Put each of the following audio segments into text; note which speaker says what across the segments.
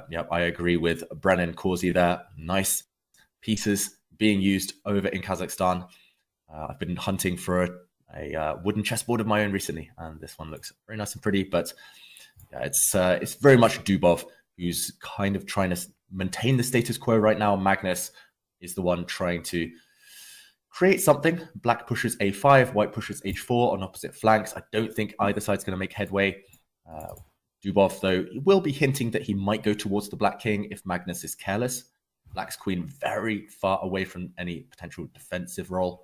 Speaker 1: yeah, I agree with Brennan Causey there. Nice pieces being used over in Kazakhstan. I've been hunting for a wooden chessboard of my own recently, and this one looks very nice and pretty. But yeah, it's very much Dubov who's kind of trying to maintain the status quo right now. Magnus is the one trying to create something. Black pushes a5, white pushes h4 on opposite flanks. I don't think either side's going to make headway. Dubov, though, will be hinting that he might go towards the black king if Magnus is careless. Black's queen very far away from any potential defensive role.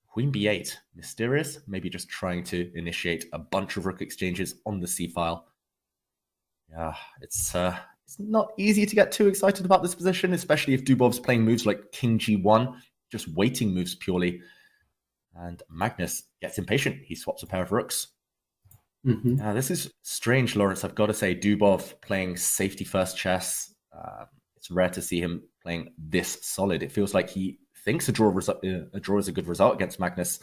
Speaker 1: Queen b8, mysterious, maybe just trying to initiate a bunch of rook exchanges on the c-file. Yeah, it's not easy to get too excited about this position, especially if Dubov's playing moves like king g1, just waiting moves purely. And Magnus gets impatient. He swaps a pair of rooks. This is strange, Lawrence. I've got to say, Dubov playing safety first chess. It's rare to see him playing this solid. It feels like he thinks a draw is a good result against Magnus. It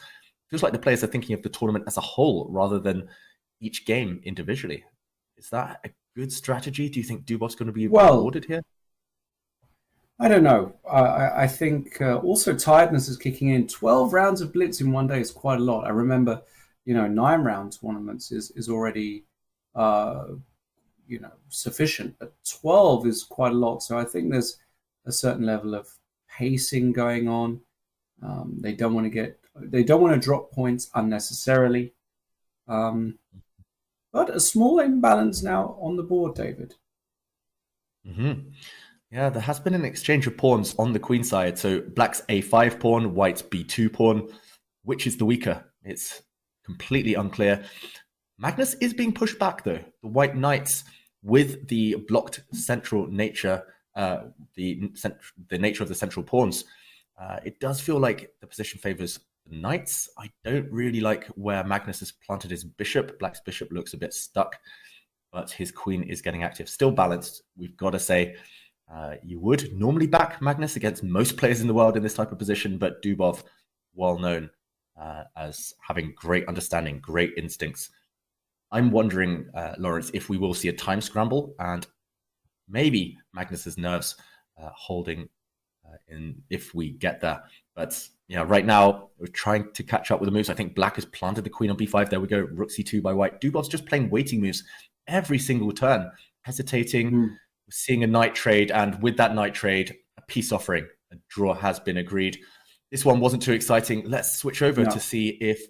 Speaker 1: feels like the players are thinking of the tournament as a whole rather than each game individually. Is that a good strategy? Do you think Dubov's going to be rewarded here?
Speaker 2: I don't know. I think also tiredness is kicking in. 12 rounds of blitz in one day is quite a lot. I remember, 9-round tournaments is already, sufficient, but 12 is quite a lot. So I think there's a certain level of pacing going on. They don't want to drop points unnecessarily. But a small imbalance now on the board, David.
Speaker 1: Yeah, there has been an exchange of pawns on the queen side. So black's a5 pawn, white's b2 pawn. Which is the weaker? It's completely unclear. Magnus is being pushed back, though. The white knights, with the blocked central nature, the nature of the central pawns, it does feel like the position favors the knights. I don't really like where Magnus has planted his bishop. Black's bishop looks a bit stuck, but his queen is getting active. Still balanced, we've got to say. You would normally back Magnus against most players in the world in this type of position, but Dubov, well known as having great understanding, great instincts. I'm wondering, Lawrence, if we will see a time scramble and maybe Magnus's nerves holding in if we get there. But right now we're trying to catch up with the moves. I think black has planted the queen on b5. There we go, rook c2 by white. Dubov's just playing waiting moves every single turn, hesitating. We're seeing a knight trade, and with that knight trade, a peace offering. A draw has been agreed. This one wasn't too exciting. Let's switch over to see if